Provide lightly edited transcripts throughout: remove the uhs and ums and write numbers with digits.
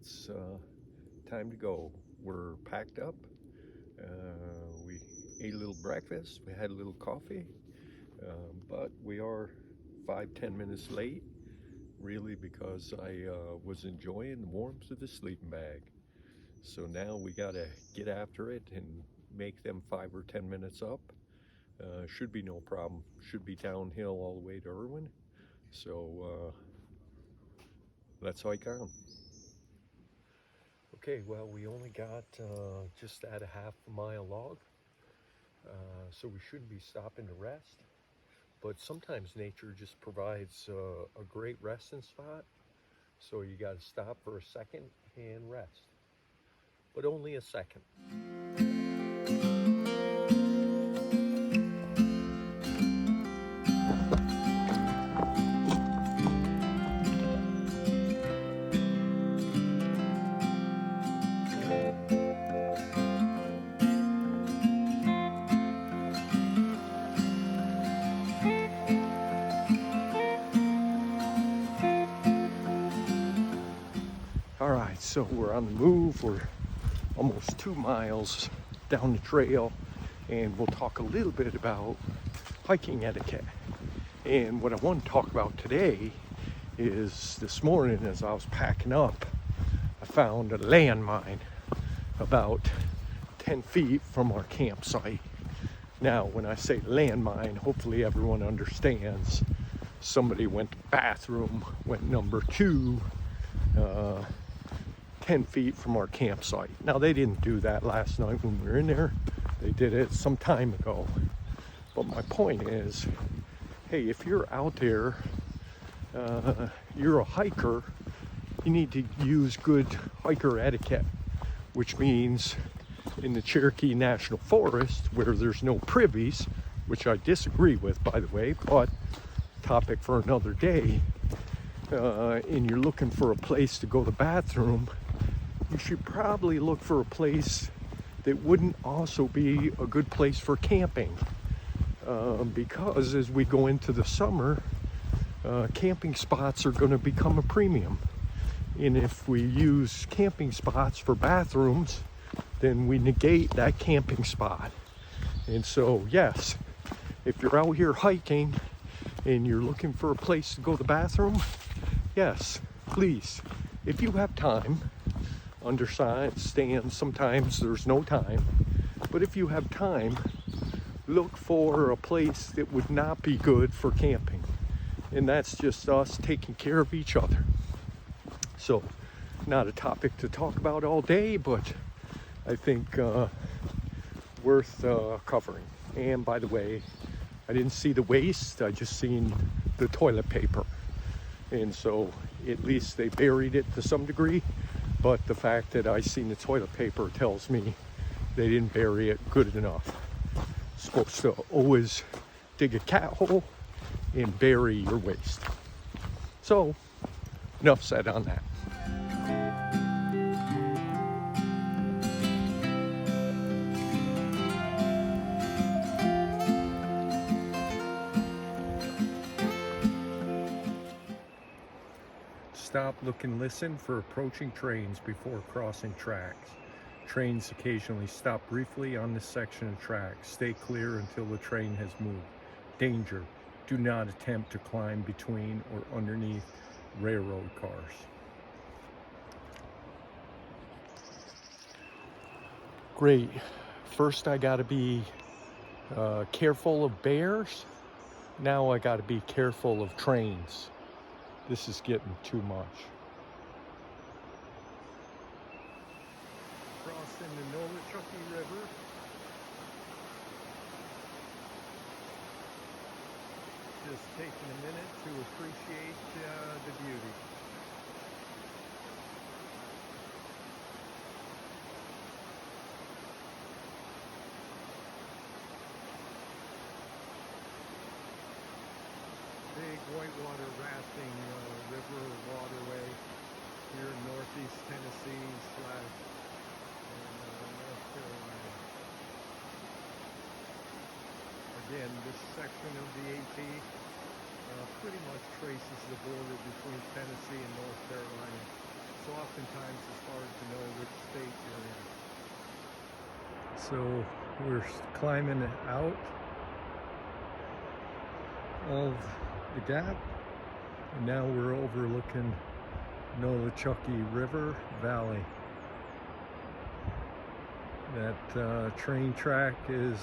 it's time to go. We're packed up. We ate a little breakfast. We had a little coffee, but we are 5-10 minutes late, really, because I was enjoying the warmth of the sleeping bag. So now we got to get after it and make them 5 or 10 minutes up. Should be no problem. Should be downhill all the way to Irwin. So let's hike on. Okay, well, we only got just at a half a mile log, so we shouldn't be stopping to rest. But sometimes nature just provides a great resting spot, so you got to stop for a second and rest, but only a second. All right, so we're on the move. We're almost 2 miles down the trail, and we'll talk a little bit about hiking etiquette. And what I want to talk about today is this morning as I was packing up, I found a landmine about 10 feet from our campsite. Now, when I say landmine, hopefully everyone understands somebody went to the bathroom, went number 2, 10 feet from our campsite. Now, they didn't do that last night when we were in there. They did it some time ago. But my point is, hey, if you're out there, you're a hiker, you need to use good hiker etiquette, which means in the Cherokee National Forest, where there's no privies, which I disagree with, by the way, but topic for another day, and you're looking for a place to go to the bathroom, you should probably look for a place that wouldn't also be a good place for camping. Because as we go into the summer, camping spots are going to become a premium. And if we use camping spots for bathrooms, then we negate that camping spot. And so, yes, if you're out here hiking and you're looking for a place to go to the bathroom, yes, please, if you have time, understand sometimes there's no time, but if you have time, look for a place that would not be good for camping. And that's just us taking care of each other. So, not a topic to talk about all day, but I think worth covering. And by the way, I didn't see the waste, I just seen the toilet paper. And so at least they buried it to some degree, but the fact that I seen the toilet paper tells me they didn't bury it good enough. Supposed to always dig a cat hole and bury your waste. So, enough said on that. Stop, look, and listen for approaching trains before crossing tracks. Trains occasionally stop briefly on this section of track. Stay clear until the train has moved. Danger. Do not attempt to climb between or underneath railroad cars. Great. First I gotta be careful of bears. Now I gotta be careful of trains. This is getting too much. Crossing the Nolechucky River. Just taking a minute to appreciate the beauty. Big whitewater rafting river waterway here in northeast Tennessee / North Carolina. Again, this section of the AT pretty much traces the border between Tennessee and North Carolina. So oftentimes it's hard to know which state you're in. So we're climbing out of the gap, and now we're overlooking Nolichucky River Valley. That train track is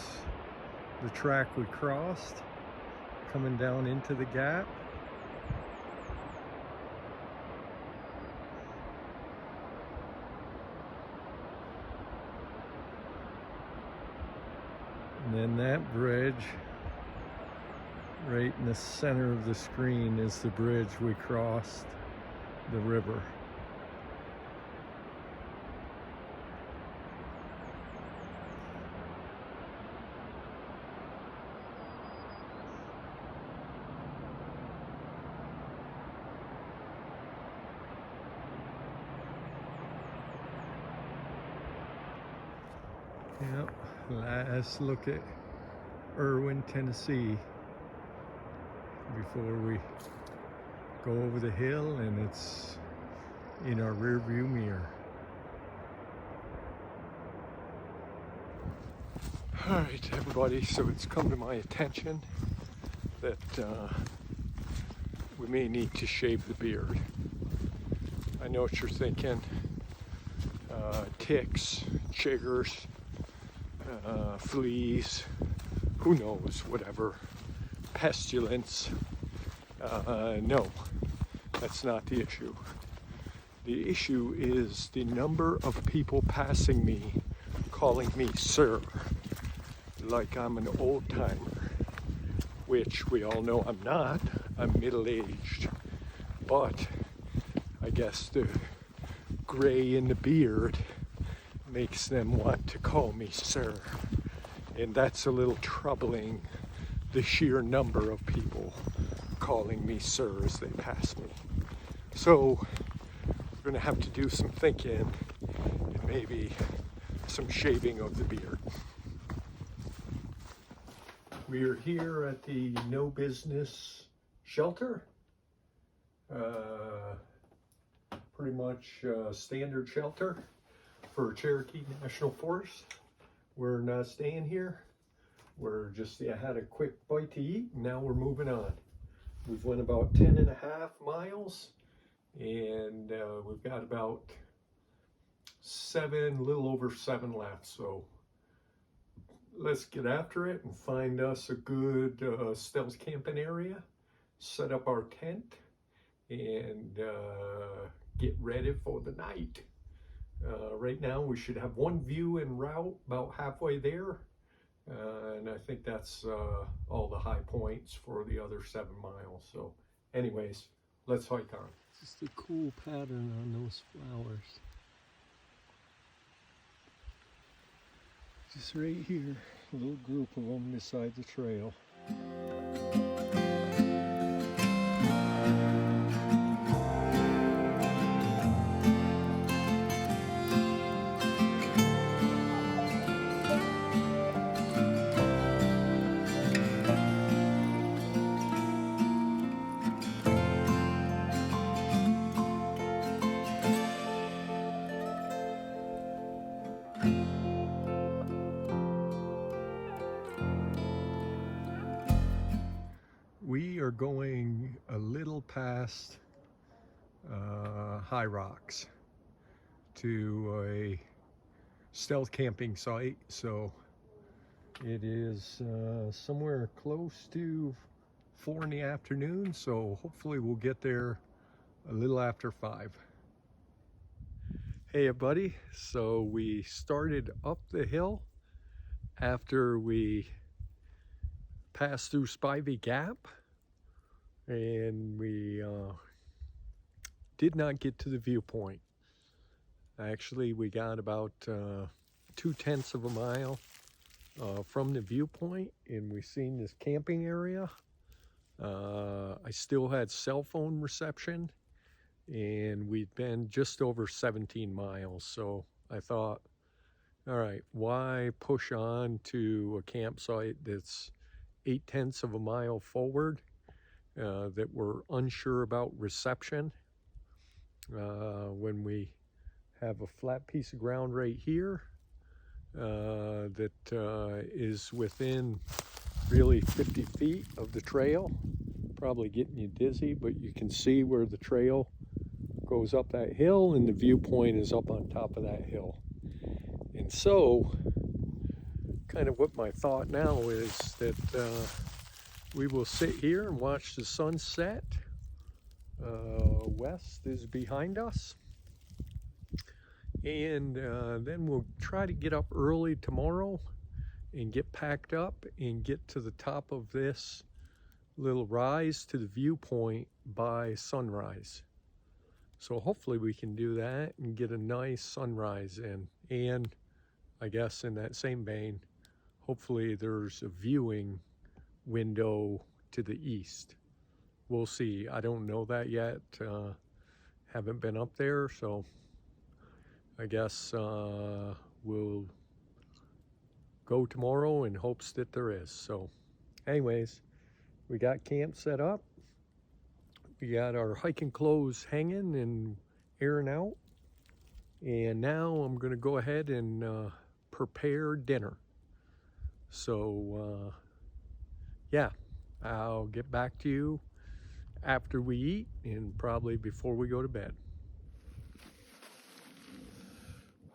the track we crossed coming down into the gap. And then that bridge right in the center of the screen is the bridge we crossed the river. Yep, last look at Irwin, Tennessee before we go over the hill, and it's in our rear view mirror. All right, everybody, so it's come to my attention that we may need to shave the beard. I know what you're thinking, ticks, chiggers, fleas, who knows, whatever, pestilence. No, that's not the issue. The issue is the number of people passing me, calling me sir, like I'm an old timer, which we all know I'm not. I'm middle-aged, but I guess the gray in the beard makes them want to call me sir, and that's a little troubling, the sheer number of people calling me sir as they pass me. So we're gonna have to do some thinking and maybe some shaving of the beard. We are here at the No Business Shelter. Pretty much standard shelter for Cherokee National Forest. We're not staying here. We're just, had a quick bite to eat, and now we're moving on. We've went about 10.5 miles, and we've got about a little over 7 left. So let's get after it and find us a good stealth camping area, set up our tent, and get ready for the night. Right now we should have one view en route about halfway there, and I think that's all the high points for the other 7 miles. So anyways, let's hike on. Just a cool pattern on those flowers. Just right here, a little group of them beside the trail. We are going a little past High Rocks to a stealth camping site, so it is somewhere close to 4 in the afternoon, so hopefully we'll get there a little after 5. Hey everybody, so we started up the hill after we passed through Spivey Gap, and we did not get to the viewpoint. Actually, we got about 2/10 of a mile from the viewpoint, and we seen this camping area. I still had cell phone reception, and we'd been just over 17 miles. So I thought, all right, why push on to a campsite that's 8/10 of a mile forward that we're unsure about reception? when we have a flat piece of ground right here that is within really 50 feet of the trail, probably getting you dizzy, but you can see where the trail goes up that hill and the viewpoint is up on top of that hill. And so kind of what my thought now is that we will sit here and watch the sunset. West is behind us, and then we'll try to get up early tomorrow and get packed up and get to the top of this little rise to the viewpoint by sunrise. So hopefully we can do that and get a nice sunrise in. And I guess in that same vein, hopefully there's a viewing window to the east. We'll see. I don't know that yet. Haven't been up there, so I guess we'll go tomorrow in hopes that there is. So anyways, we got camp set up. We got our hiking clothes hanging and airing out. And now I'm going to go ahead and prepare dinner. So yeah, I'll get back to you after we eat and probably before we go to bed.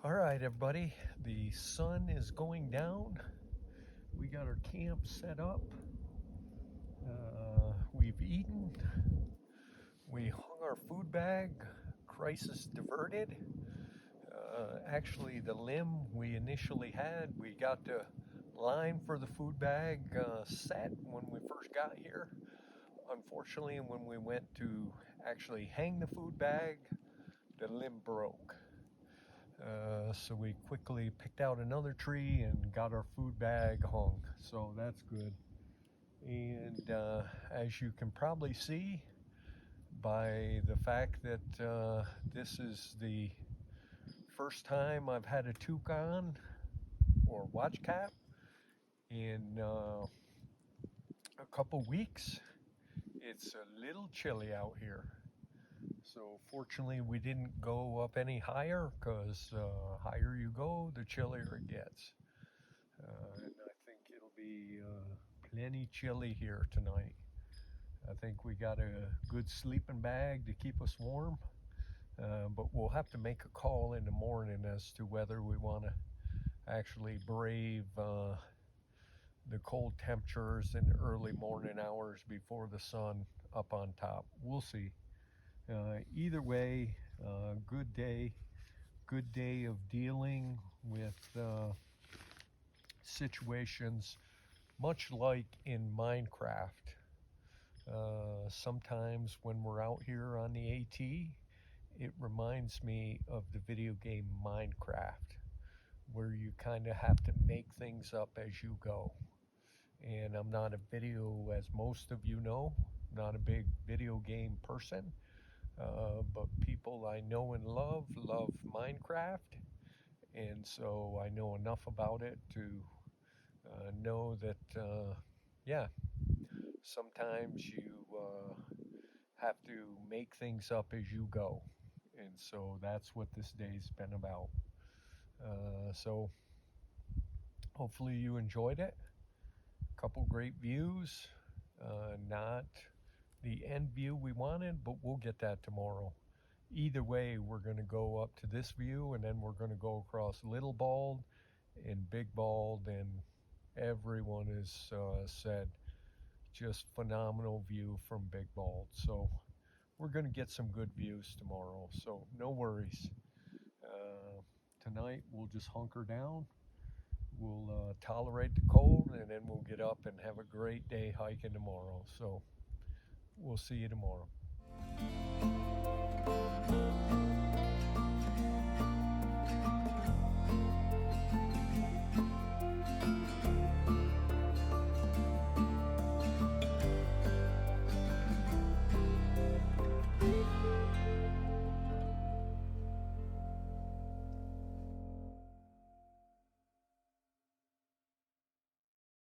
All right, everybody, the sun is going down. We got our camp set up. We've eaten. We hung our food bag, crisis diverted. Actually, the limb we initially had, we got the line for the food bag set when we first got here. Unfortunately, when we went to actually hang the food bag, the limb broke. So we quickly picked out another tree and got our food bag hung. So that's good. And as you can probably see by the fact that this is the first time I've had a toque on or watch cap in a couple weeks, it's a little chilly out here. So fortunately we didn't go up any higher, because higher you go, the chillier it gets. And I think it'll be plenty chilly here tonight. I think we got a good sleeping bag to keep us warm, but we'll have to make a call in the morning as to whether we want to actually brave the cold temperatures in the early morning hours before the sun up on top. We'll see. Either way, good day of dealing with situations much like in Minecraft. Sometimes when we're out here on the AT, it reminds me of the video game Minecraft, where you kind of have to make things up as you go. And I'm not a video, as most of you know, not a big video game person, but people I know and love Minecraft, and so I know enough about it to know that, yeah, sometimes you have to make things up as you go. And so that's what this day's been about. So hopefully you enjoyed it. A couple great views. Not the end view we wanted, but we'll get that tomorrow. Either way, we're going to go up to this view, and then we're going to go across Little Bald and Big Bald, and everyone has said just phenomenal view from Big Bald. So we're going to get some good views tomorrow, so no worries. Tonight we'll just hunker down. We'll tolerate the cold, and then we'll get up and have a great day hiking tomorrow. So we'll see you tomorrow.